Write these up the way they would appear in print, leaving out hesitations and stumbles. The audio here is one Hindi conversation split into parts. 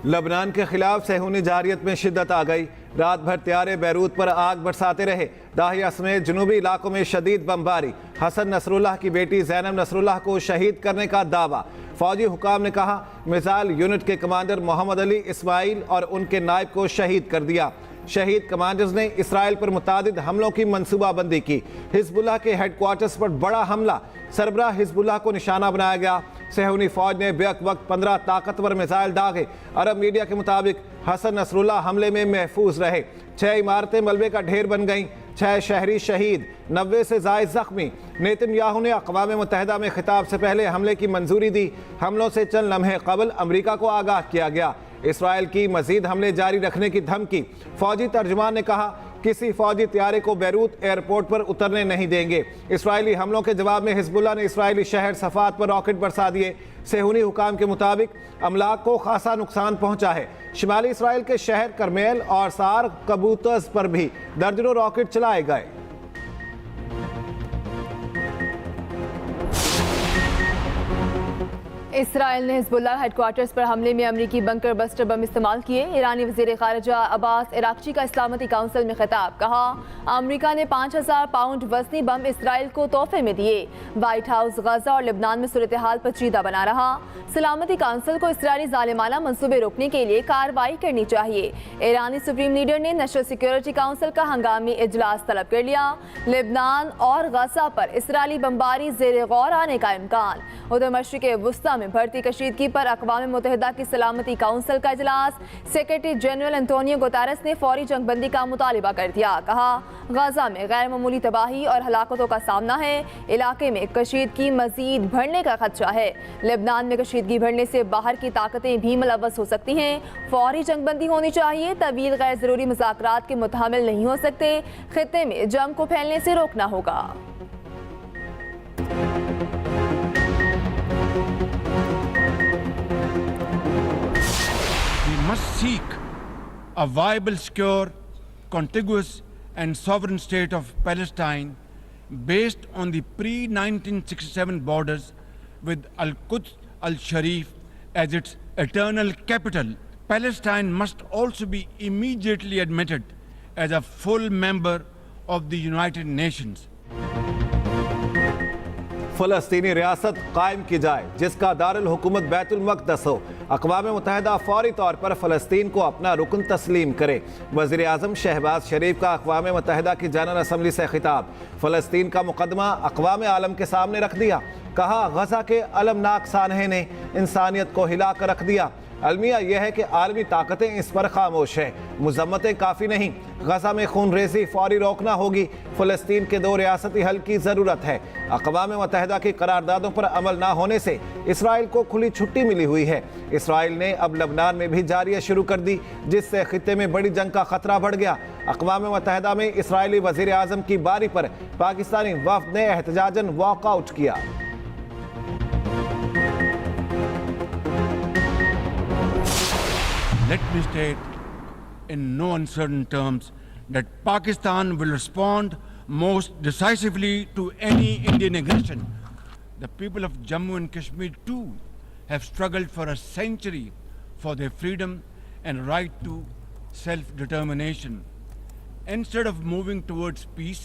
लबनान के खिलाफ सहूनी जारियत में शिद्दत आ गई। रात भर त्यारे बैरूत पर आग बरसाते रहे। दाहिया समेत जनूबी इलाकों में शदीद बमबारी। हसन नसरुल्लाह की बेटी जैनब नसरुल्लाह को शहीद करने का दावा। फौजी हुकाम ने कहा मिसाइल यूनिट के कमांडर मोहम्मद अली इस्माइल और उनके नायब को शहीद कर दिया। शहीद कमांडर्स ने इसराइल पर मुतादिद हमलों की मनसूबाबंदी की। हिजबुल्लाह के हेडक्वार्टर्स पर बड़ा हमला, सरबराह हिजबुल्लाह को निशाना बनाया गया। सहूनी फौज ने बेक वक्त 15 ताकतवर मिसाइल दागे। अरब मीडिया के मुताबिक हसन नसरुल्लाह हमले में महफूज रहे। 6 इमारतें मलबे का ढेर बन गईं। 6 शहरी शहीद, 90 से जायद जख्मी। नेतन्याहू ने अक़वाम मुत्तहिदा में खिताब से पहले हमले की मंजूरी दी। हमलों से चंद लम्हे कबल अमरीका को आगाह किया गया। इसराइल की मजीद हमले जारी रखने की धमकी। फौजी तर्जुमान ने कहा किसी फौजी त्यारे को बैरूत एयरपोर्ट पर उतरने नहीं देंगे। इसराइली हमलों के जवाब में हिजबुल्लाह ने इसराइली शहर सफात पर रॉकेट बरसा दिए। सहूनी हुकाम के मुताबिक अमलाक को खासा नुकसान पहुंचा है। शिमाली इसराइल के शहर करमेल और सार कबूतर्स पर भी दर्जनों रॉकेट चलाए गए। इसराइल ने हिजबुल्लाह हेडक्वार्टर्स पर हमले में अमरीकी बंकर बस्टर बम इस्तेमाल किए। ईरानी वज़ीर ख़ारिजा अब्बास इराक़ची का इस्लामती काउंसिल में खिताब। कहा अमरीका ने 5000 पाउंड वज़नी बम इसराइल को तोहफे में दिए। वाइट हाउस गजा और लिबनान में सूरत हाल पेचीदा बना रहा। सलामती काउंसिल को इसराइली ज़ालिमाना मंसूबे रोकने के लिए कार्रवाई करनी चाहिए। ईरानी सुप्रीम लीडर ने नेशनल सिक्योरिटी काउंसिल का हंगामी इजलास तलब कर लिया। लिबनान और गजा पर इसराइली बमबारी ज़ेर गौर आने का इम्कान। उधर मशरिक़ वुस्ता में बढ़ती कशीदगी पर अक़वाम मुत्तहिदा की सलामती काउंसिल का इजलास। सेक्रेटरी जनरल एंटोनियो गुतेरेस ने फौरी जंगबंदी का मुतालिबा कर दिया। कहा गजा में गैर मामूली तबाही और हलाकतों का सामना है। इलाके में कशीदगी मजीद बढ़ने का खदशा है। लिबनान में कशीदगी बढ़ने से बाहर की ताकतें भी मुलव्वस हो सकती हैं। फौरी जंगबंदी होनी चाहिए। तवील गैर ज़रूरी मुज़ाकरात के मुतहम्मिल नहीं हो सकते। खित्ते में जंग को फैलने से रोकना होगा। Must seek a viable, secure, contiguous and sovereign state of Palestine based on the pre-1967 borders with Al-Quds Al-Sharif as its eternal capital. Palestine must also be immediately admitted as a full member of the United Nations. फ़लस्तीनी रियासत कायम की जाए जिसका दारुल हुकूमत बैतुल मक़दस हो। अक़वाम मुत्तहिदा फ़ौरी तौर पर फ़लस्तीन को अपना रुकन तस्लीम करे। वज़ीर आज़म शहबाज शरीफ का अक़वाम मुत्तहिदा की जनरल असम्बली से खिताब। फ़लस्तीन का मुकदमा अक़वाम आलम के सामने रख दिया। कहा गजा के अलमनाक सानहे ने इंसानियत को हिला कर रख दिया। अलमिया यह है कि आलमी ताकतें इस पर खामोश हैं। मुज़म्मतें काफ़ी नहीं। गजा में खून रेज़ी फौरी रोकना होगी। फ़लस्तीन के 2 रियासती हल की ज़रूरत है। अक़वाम मुत्तहिदा की करारदादों पर अमल ना होने से इसराइल को खुली छुट्टी मिली हुई है। इसराइल ने अब लबनान में भी जारियत शुरू कर दी जिससे खित्ते में बड़ी जंग का खतरा बढ़ गया। अक़वाम मुत्तहिदा में इसराइली वज़ीर आज़म की बारी पर पाकिस्तानी वफ़द ने एहतजाजन वॉकआउट किया। Let me state in no uncertain terms that Pakistan will respond most decisively to any Indian aggression. The people of Jammu and Kashmir too have struggled for a century for their freedom and right to self-determination. Instead of moving towards peace,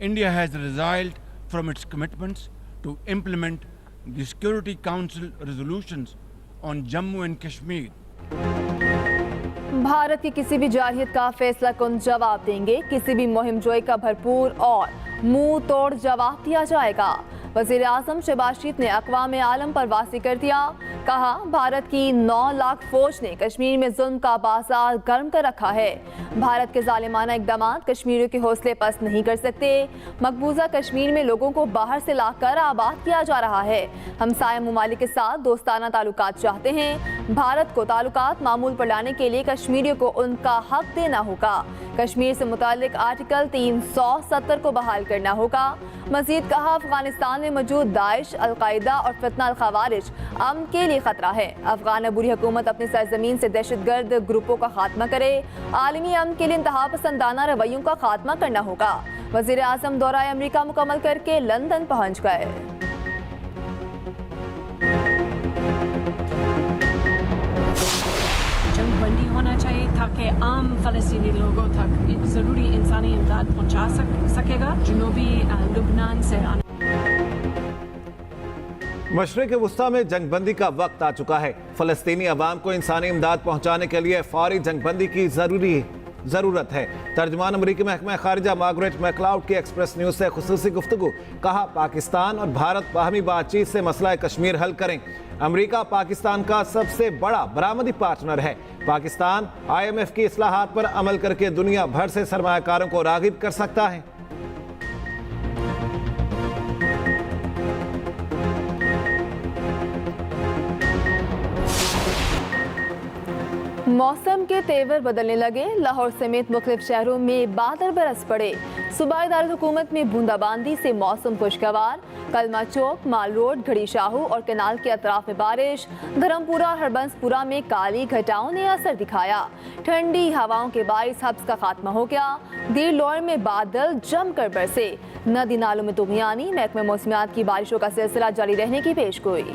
India has resiled from its commitments to implement the Security Council resolutions on Jammu and Kashmir. Bharat की किसी भी जारहियत का फैसला कुन जवाब देंगे। किसी भी मुहिम जोई का भरपूर और मुंह तोड़ जवाब दिया जाएगा। वज़ीर आज़म शहबाज शरीफ ने अक़वाम आलम पर वासी कर दिया। कहा भारत की 9 लाख फौज ने कश्मीर में जुल्म का बाजार गर्म कर रखा है। भारत के जालिमाना इक़दामात कश्मीरियों के हौसले पस्त नहीं कर सकते। मकबूजा कश्मीर में लोगों को बाहर से लाकर आबाद किया जा रहा है। हमसाया ममालिक के साथ दोस्ताना ताल्लुकात चाहते हैं। भारत को ताल्लुकात मामूल पर लाने के लिए कश्मीरियों को उनका हक देना होगा। कश्मीर से मुतालिक आर्टिकल 370 को बहाल करना होगा। मजीद कहा अफगानिस्तान में मौजूद दाइश, अलकायदा और फितना अल खवारिज अमन के लिए खतरा है। अफगान अबूरी हुकूमत अपनी सरजमीन से दहशतगर्द ग्रुपों का खात्मा करे। आलमी अमन के लिए इंतहा पसंदाना रवैयों का खात्मा करना होगा। वज़ीर आज़म दौरा अमरीका मुकम्मल करके लंदन पहुँच गए। ताकि आम फ़लस्तीनी लोगों तक ज़रूरी इंसानी इमदाद पहुँचा सकेगा। जनूबी लुबनान से आने मशरिक़ वुस्ता में जंगबंदी का वक्त आ चुका है। फ़लस्तीनी अवाम को इंसानी इमदाद पहुँचाने के लिए फौरी जंगबंदी की ज़रूरत है। तर्जुमान अमरीकी महकमा खारिजा मार्गरेट मैकलाउड की एक्सप्रेस न्यूज़ से खुसूसी गुफ्तगू। कहा, पाकिस्तान और भारत बाहमी बातचीत से मसला कश्मीर हल करें। अमरीका पाकिस्तान का सबसे बड़ा बरामदी पार्टनर है। पाकिस्तान IMF की इस्लाहात पर अमल करके दुनिया भर से सरमायाकारों को राग़िब कर सकता है। मौसम के तेवर बदलने लगे। लाहौर समेत मुख्तलिफ शहरों में बादल बरस पड़े। सूबाई दारुल हुकूमत में बूंदाबांदी से मौसम खुशगवार। कलमा चौक, माल रोड, घड़ी शाहू और कैनाल के अतराफ में बारिश। धर्मपुरा और हरबंसपुरा में काली घटाओं ने असर दिखाया। ठंडी हवाओं के बाइस हब्स का खात्मा हो गया। देर लौर में बादल जमकर बरसे। नदी नालों में तुगयानी। महकमा मौसमियात की बारिशों का सिलसिला जारी रहने की पेशगोई।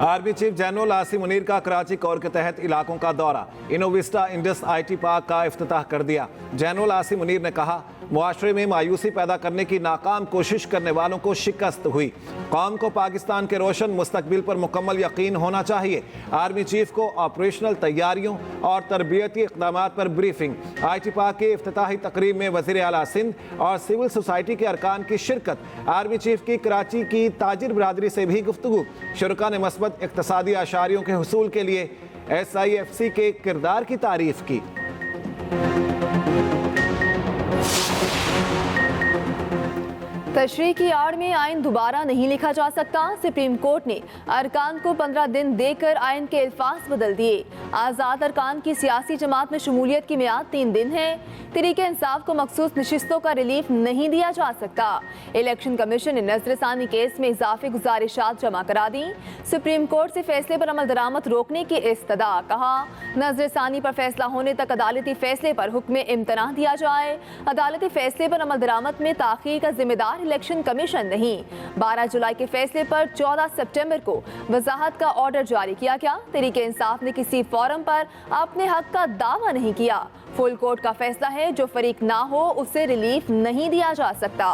Army chief general Asim Munir का कराची कोर के तहत इलाकों का दौरा। इनोविस्टा इंडस IT पार्क का इफ्तिताह कर दिया। जनरल आसिम मुनीर ने कहा, मुआशरे में मायूसी पैदा करने की नाकाम कोशिश करने वालों को शिकस्त हुई। कौम को पाकिस्तान के रोशन मुस्तकबिल पर मुकम्मल यकीन होना चाहिए। आर्मी चीफ को ऑपरेशनल तैयारियों और तरबियती इक़दाम पर ब्रीफिंग। IT पार्क की इफ्तिताही तकरीब में वज़ीर आला सिंध और सिविल सोसाइटी के अरकान की शिरकत। आर्मी चीफ की कराची की ताजिर बरादरी से भी गुफ्तगू। शुरका ने मस्बत इक़्तिसादी आशारियों के हुसूल के लिए SIFC के किरदार की तारीफ की। तशरीह की आड़ में आइन दोबारा नहीं लिखा जा सकता। सुप्रीम कोर्ट ने अरकान को 15 दिन देकर आइन के अल्फाज बदल दिए। आज़ाद अरकान की सियासी जमात में शमूलियत की मियाद 3 दिन है। तरीके इंसाफ को मखसूस नशिस्तों का रिलीफ नहीं दिया जा सकता। इलेक्शन कमीशन ने नजरसानी केस में इजाफी गुजारिशात जमा करा दी। सुप्रीम कोर्ट से फैसले पर अमल दरामद रोकने की इस्तदा। कहा, नजरसानी पर फैसला होने तक अदालती फैसले पर हुक्म इम्तना दिया जाए। अदालती फैसले पर अमल दरामद में ताखीर का जिम्मेदार इलेक्शन कमीशन नहीं। 12 जुलाई के फैसले पर 14 सितंबर को वजाहत का ऑर्डर जारी किया गया। तरीके इंसाफ ने किसी फोरम पर अपने हक का दावा नहीं किया। फुल कोर्ट का फैसला है, जो फरीक ना हो उसे रिलीफ नहीं दिया जा सकता।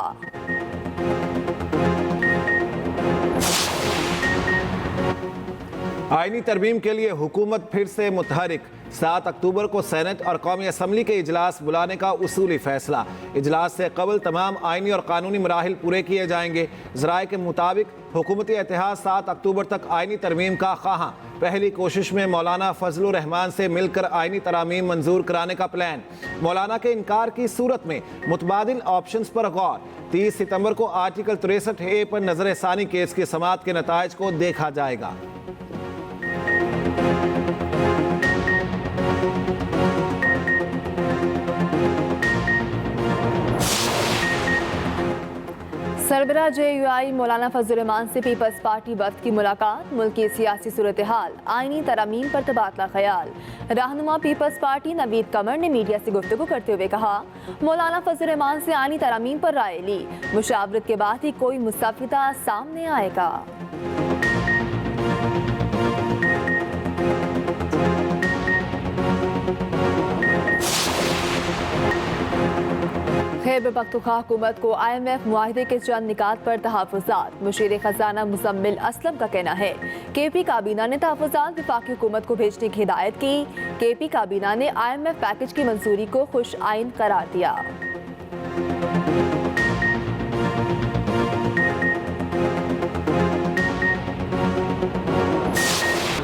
आईनी तरमीम के लिए हुकूमत फिर से मुतहरिक। 7 अक्टूबर को सेनेट और कौमी असम्बली के इजलास बुलाने का उसूली फैसला। इजलास से कबल तमाम आईनी और कानूनी मराहिल पूरे किए जाएंगे। ज़राए के मुताबिक हुकूमती इत्तेहाद 7 अक्टूबर तक आईनी तरमीम का ख्वाहां। पहली कोशिश में मौलाना फजलुर रहमान से मिलकर आईनी तरामीम मंजूर कराने का प्लान। मौलाना के इनकार की सूरत में मुतबादिल ऑप्शंस पर गौर। 30 सितंबर को आर्टिकल 63A पर नजर सानी केस की समाअत के नताइज को देखा जाएगा। सरबराह JUI मौलाना फजलुर रहमान से पीपल्स पार्टी वफ्द की मुलाकात। मुल्क की सियासी सूरत हाल, आईनी तरामीम पर तबादला ख्याल। रहनुमा पीपल्स पार्टी नवीद कमर ने मीडिया से गुफ्तगू करते हुए कहा, मौलाना फजलुर रहमान से आईनी तरामीम पर राय ली। मुशावरत के बाद ही कोई मुस्तफिदा सामने आएगा। खैबर पख्तूनख्वा हुकूमत को IMF मुआहिदे के चंद निकात पर तहफ़्फ़ुज़ात। मुशीर खजाना मुज़म्मिल असलम का कहना है, KP काबीना ने तहफ़्फ़ुज़ात वफाकी हुकूमत को भेजने की हिदायत की। KP काबीना ने IMF पैकेज की मंजूरी को खुश आइन करार दिया।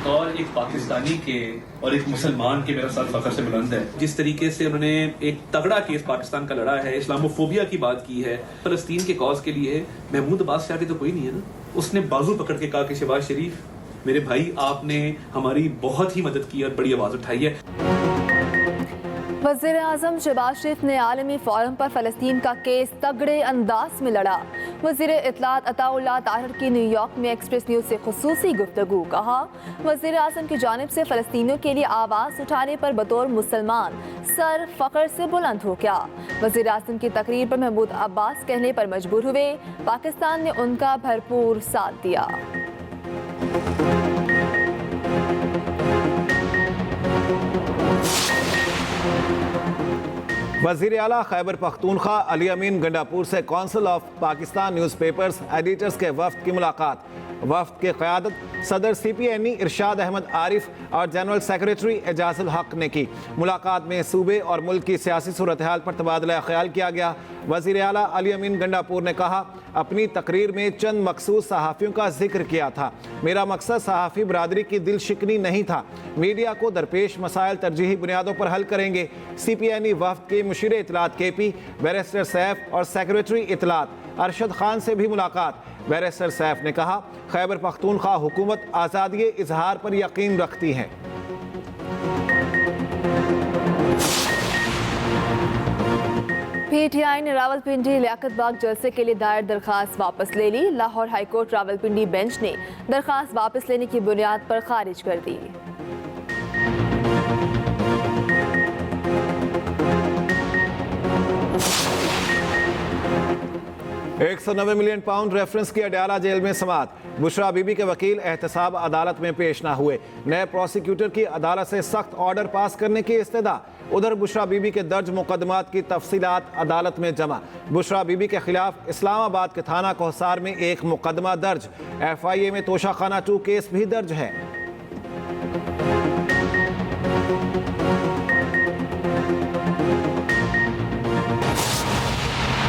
और एक पाकिस्तानी के और एक मुसलमान के मेरा सर फखर से बुलंद है। जिस तरीके से उन्होंने एक तगड़ा केस पाकिस्तान का लड़ा है, इस्लामोफोबिया की बात की है, फलस्तीन के कॉज के लिए। महमूद अब्बास शाह की तो कोई नहीं है ना। उसने बाजू पकड़ के कहा कि शहबाज शरीफ मेरे भाई, आपने हमारी बहुत ही मदद की और बड़ी आवाज उठाई है। वज़ीर आज़म शहबाज शरीफ ने आलमी फोरम पर फ़लस्तीन का केस तगड़े अंदाज में लड़ा। वज़ीर इत्तलात अताउल्लाह ताहिर की न्यूयॉर्क में एक्सप्रेस न्यूज़ से खुसूसी गुफ्तगू। कहा, वज़ीर आज़म की जानिब से फ़लस्तीनियों के लिए आवाज़ उठाने पर बतौर मुसलमान सर फ़ख्र से बुलंद हो गया। वज़ीर आज़म की तकरीर पर महमूद अब्बास कहने पर मजबूर हुए। पाकिस्तान ने उनका भरपूर साथ दिया। वज़ीर आला खैबर पख्तूनख्वा अली अमीन गंडापुर से council of Pakistan newspapers editors के वफ्द की मुलाकात। वफ्द की क़यादत सदर CPNE इरशाद अहमद आरिफ और जनरल सेक्रेटरी एजाजुल हक ने की। मुलाकात में सूबे और मुल्क की सियासी सूरत हाल पर तबादला ख्याल किया गया। वज़ीर आला अली अमीन गंडापुर ने कहा, अपनी तकरीर में चंद मखसूस सहाफ़ियों का जिक्र किया था। मेरा मकसद सहाफ़ी बरादरी की दिल शिकनी नहीं था। मीडिया को दरपेश मसाइल तरजीही बुनियादों पर हल करेंगे। CPNE वफ्द के मुशीर इतलात KP बैरिस्टर सैफ और सेक्रेटरी इतलात अरशद खान से भी मुलाकात। बैरिस्टर सैफ ने कहा, खैबर पख्तूनख्वा हुकूमत आज़ादी इजहार पर यकीन रखती है। PTI ने रावलपिंडी लियाकत बाग जलसे के लिए दायर दरखास्त वापस ले ली। लाहौर हाईकोर्ट रावलपिंडी बेंच ने दरखास्त वापस लेने की बुनियाद पर खारिज कर दी। 190 मिलियन पाउंड रेफरेंस की अडयाला जेल में समात। बुशरा बीबी के वकील एहतसाब अदालत में पेश ना हुए। नए प्रोसिक्यूटर की अदालत से सख्त ऑर्डर पास करने की इस्तदा। उधर बुशरा बीबी के दर्ज मुकदमात की तफसीलात अदालत में जमा। बुशरा बीबी के खिलाफ इस्लामाबाद के थाना कोहसार में एक मुकदमा दर्ज। FIA में तोशाखाना 2 केस भी दर्ज है।